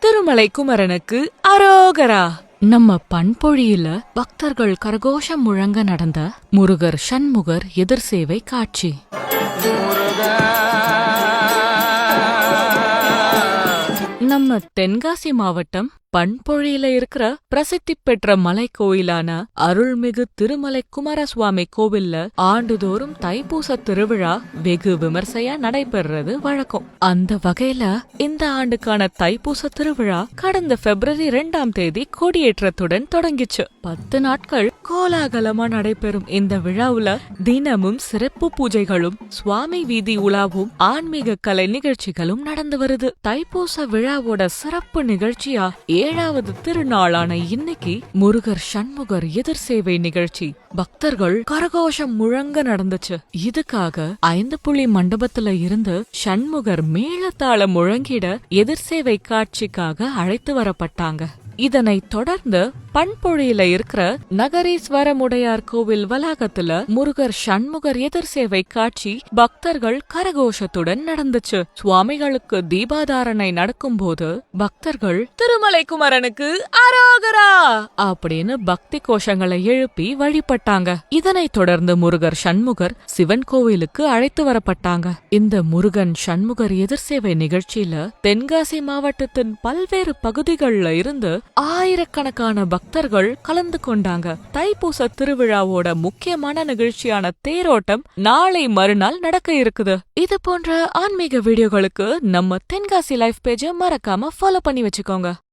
திருமலை குமரனுக்கு அரோகரா. நம்ம பண்பொழியில பக்தர்கள் கரகோஷம் முழங்க நடந்த முருகர் சண்முகர் எதிர் சேவை காட்சி. நம்ம தென்காசி மாவட்டம் பண்பொழியில இருக்கிற பிரசித்தி பெற்ற மலை கோயிலான அருள்மிகு திருமலை குமாரசுவாமி கோவில்ல ஆண்டுதோறும் தைப்பூச திருவிழா வெகு விமர்சையா நடைபெறது வழக்கம். அந்த வகையில இந்த ஆண்டுக்கான தைப்பூச திருவிழா கடந்த பிப்ரவரி 2ஆம் தேதி கொடியேற்றத்துடன் தொடங்கிச்சு. 10 நாட்கள் கோலாகலமா நடைபெறும் இந்த விழாவுல தினமும் சிறப்பு பூஜைகளும் சுவாமி வீதி உலாவும் ஆன்மீக கலை நிகழ்ச்சிகளும் நடந்து வருது. தைப்பூச விழாவோட சிறப்பு நிகழ்ச்சியா 7வது திருநாளான இன்னைக்கு முருகர் சண்முகர் எதிர் சேவை நிகழ்ச்சி பக்தர்கள் கரகோஷம் முழங்க நடந்துச்சு. இதுக்காக 5 புள்ளி மண்டபத்துல இருந்து சண்முகர் மேளதாளம் முழங்கிட எதிர் சேவை காட்சிக்காக அழைத்து வரப்பட்டாங்க. இதனைத் தொடர்ந்து பண்பொழியில இருக்கிற நகரீஸ்வரமுடையார் கோவில் வளாகத்துல முருகர் சண்முகர் எதிர் சேவை காட்சி பக்தர்கள் கரகோஷத்துடன் நடந்துச்சு. சுவாமிகளுக்கு தீபாதாரணை நடக்கும்போது பக்தர்கள் திருமலை குமரனுக்கு அரோகரா அப்படின்னு பக்தி கோஷங்களை எழுப்பி வழிபட்டாங்க. இதனைத் தொடர்ந்து முருகர் சண்முகர் சிவன் கோவிலுக்கு அழைத்து வரப்பட்டாங்க. இந்த முருகன் சண்முகர் எதிர் சேவை நிகழ்ச்சியில தென்காசி மாவட்டத்தின் பல்வேறு பகுதிகள்ல இருந்து ஆயிரக்கணக்கான பக்தர்கள் கலந்து கொண்டாங்க. தைப்பூச திருவிழாவோட முக்கியமான நிகழ்ச்சியான தேரோட்டம் நாளை மறுநாள் நடக்க இருக்குது. இது போன்ற ஆன்மீக வீடியோகளுக்கு நம்ம தென்காசி லைஃப் பேஜை மறக்காம ஃபாலோ பண்ணி வச்சுக்கோங்க.